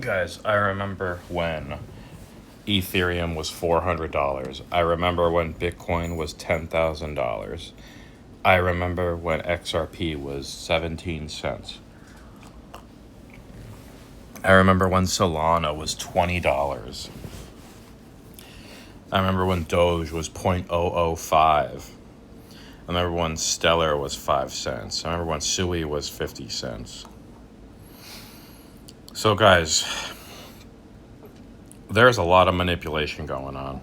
Guys, I remember when Ethereum was $400. I remember when Bitcoin was $10,000. I remember when XRP was 17 cents. I remember when Solana was $20. I remember when Doge was 0.005. I remember when Stellar was 5 cents. I remember when Sui was 50 cents. So guys, there's a lot of manipulation going on.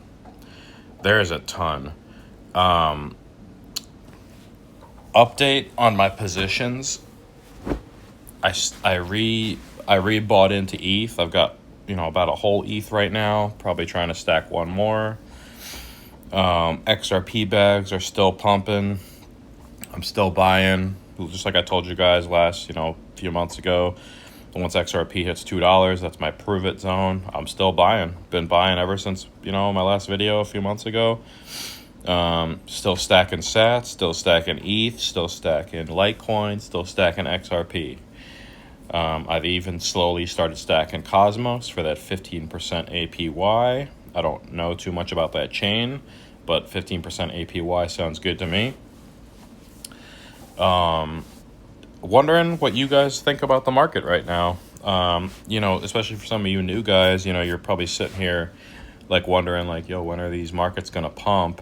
There is a ton. Update on my positions. I re-bought into ETH. I've got about a whole ETH right now. Probably trying to stack one more. XRP bags are still pumping. I'm still buying, just like I told you guys last few months ago. Once XRP hits $2, that's my prove it zone. I'm still buying. Been buying ever since my last video a few months ago. Still stacking Sats, still stacking ETH, still stacking Litecoin, still stacking XRP. I've even slowly started stacking Cosmos for that 15% APY. I don't know too much about that chain, but 15% APY sounds good to me. Wondering what you guys think about the market right now. Especially for some of you new guys, you're probably sitting here like wondering when are these markets going to pump?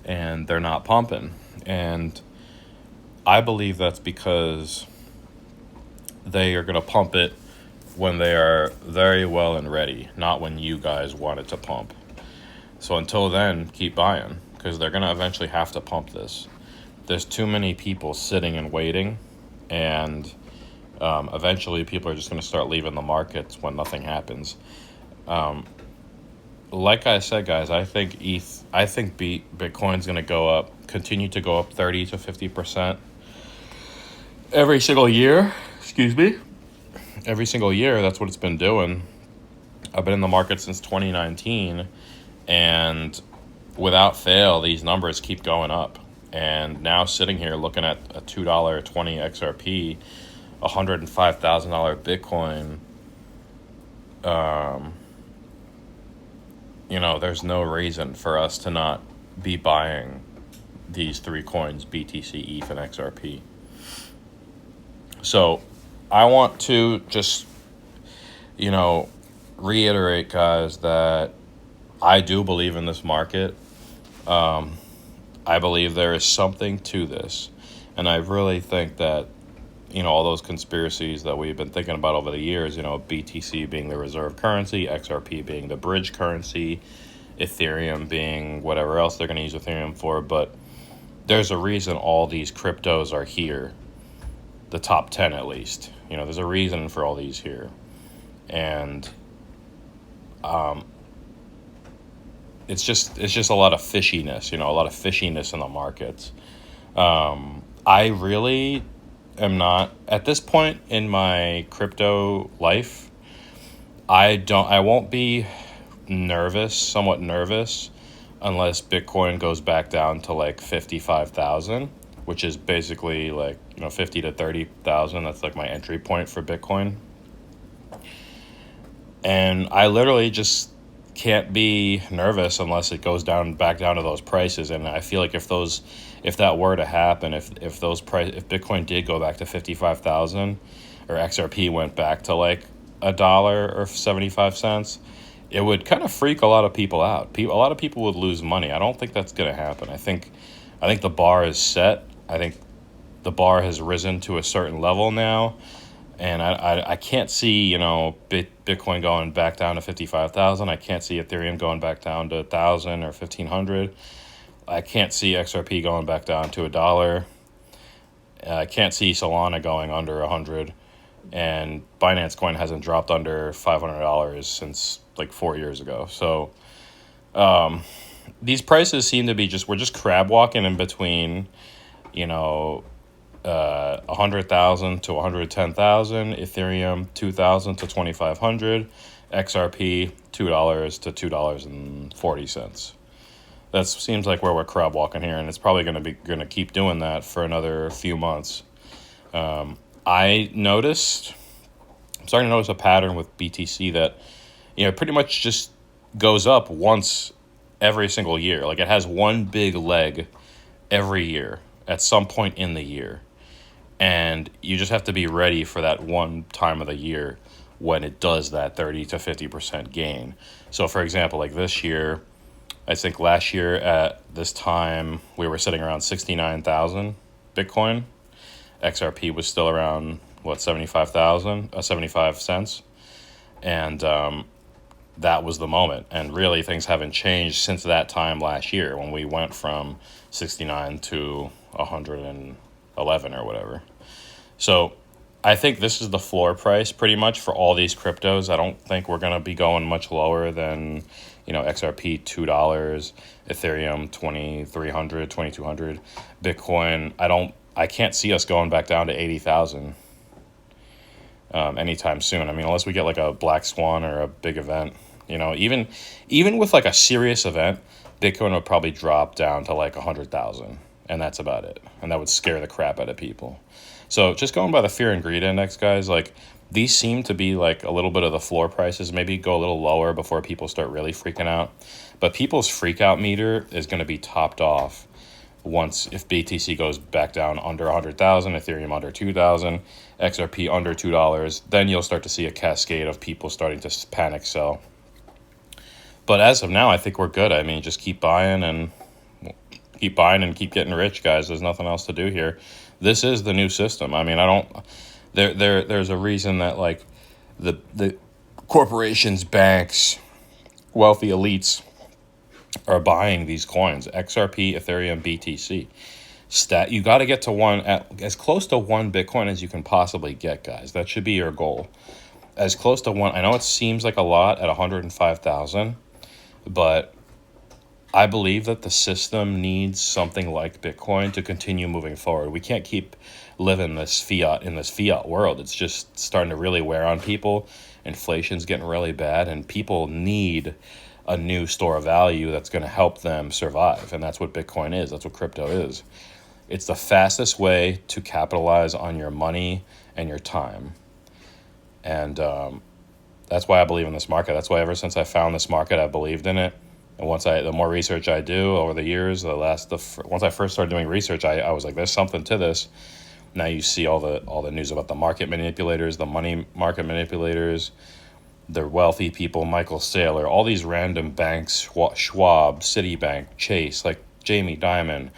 And they're not pumping. And I believe that's because they are going to pump it when they are very well and ready, not when you guys want it to pump. So until then, keep buying, because they're going to eventually have to pump this. There's too many people sitting and waiting, and eventually people are just going to start leaving the markets when nothing happens. Like I said, guys, I think Bitcoin's going to continue to go up 30 to 50% every single year. Excuse me. Every single year, that's what it's been doing. I've been in the market since 2019, and without fail, these numbers keep going up. And now sitting here looking at a $2.20 XRP, $105,000 Bitcoin, there's no reason for us to not be buying these three coins, BTC, ETH, and XRP. So I want to just, reiterate, guys, that I do believe in this market. I believe there is something to this. And I really think that, all those conspiracies that we've been thinking about over the years, BTC being the reserve currency, XRP being the bridge currency, Ethereum being whatever else they're going to use Ethereum for. But there's a reason all these cryptos are here, the top 10 at least. There's a reason for all these here. And it's just a lot of fishiness, a lot of fishiness in the markets. I really am not, at this point in my crypto life, I won't be somewhat nervous, unless Bitcoin goes back down to like 55,000, which is basically 50 to 30,000. That's like my entry point for Bitcoin. And I literally just can't be nervous unless it goes back down to those prices. And I feel like if that were to happen, if Bitcoin did go back to 55,000, or XRP went back to like $1 or 75 cents, it would kind of freak a lot of people out. A lot of people would lose money. I don't think that's going to happen. I think the bar is set. I think the bar has risen to a certain level now. And I can't see, Bitcoin going back down to 55,000. I can't see Ethereum going back down to 1,000 or 1,500. I can't see XRP going back down to $1. I can't see Solana going under 100. And Binance Coin hasn't dropped under $500 since like 4 years ago. So these prices seem to be we're just crab walking in between, 100,000 to 110,000, Ethereum 2,000 to 2,500, XRP $2 to $2.40. That seems like where we're crab walking here, and it's probably going to keep doing that for another few months. I noticed starting to notice a pattern with BTC that, pretty much just goes up once every single year. Like, it has one big leg every year at some point in the year. And you just have to be ready for that one time of the year when it does that 30 to 50% gain. So, for example, like this year, I think last year at this time, we were sitting around 69,000 Bitcoin. XRP was still around, 75 cents. And that was the moment. And really, things haven't changed since that time last year when we went from 69 to 111 or whatever. So I think this is the floor price pretty much for all these cryptos. I don't think we're going to be going much lower than, XRP $2, Ethereum 2,300, 2,200, Bitcoin. I can't see us going back down to 80,000 anytime soon. I mean, unless we get like a black swan or a big event, even with like a serious event, Bitcoin would probably drop down to like 100,000, and that's about it. And that would scare the crap out of people. So just going by the fear and greed index, guys, like these seem to be like a little bit of the floor prices. Maybe go a little lower before people start really freaking out. But people's freak out meter is going to be topped off if BTC goes back down under 100,000, Ethereum under 2,000, XRP under $2, then you'll start to see a cascade of people starting to panic sell. But as of now, I think we're good. I mean, just keep buying and keep getting rich, guys. There's nothing else to do here. This is the new system. I mean, there's a reason that like the corporations, banks, wealthy elites are buying these coins, XRP, Ethereum, BTC. You got to get to as close to one Bitcoin as you can possibly get, guys. That should be your goal. As close to one. I know it seems like a lot at 105,000, but I believe that the system needs something like Bitcoin to continue moving forward. We can't keep living in this fiat world. It's just starting to really wear on people. Inflation's getting really bad, and people need a new store of value that's going to help them survive. And that's what Bitcoin is. That's what crypto is. It's the fastest way to capitalize on your money and your time. And that's why I believe in this market. That's why ever since I found this market, I believed in it. And the more research I do over the years, once I first started doing research, I was like, there's something to this. Now you see all the news about the market manipulators, the money market manipulators, the wealthy people, Michael Saylor, all these random banks, Schwab, Citibank, Chase, like Jamie Dimon,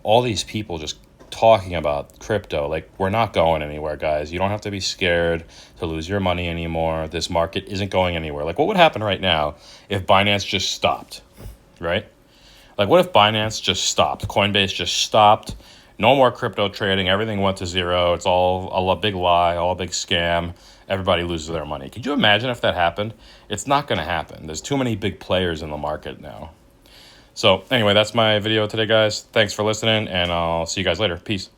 all these people just talking about crypto. Like, we're not going anywhere, guys. You don't have to be scared to lose your money anymore. This market isn't going anywhere. Like, what would happen right now if Binance just stopped, right? Like, what if Binance just stopped? Coinbase just stopped. No more crypto trading. Everything went to zero. It's all a big lie, all a big scam. Everybody loses their money. Could you imagine if that happened? It's not going to happen. There's too many big players in the market now. So anyway, that's my video today, guys. Thanks for listening, and I'll see you guys later. Peace.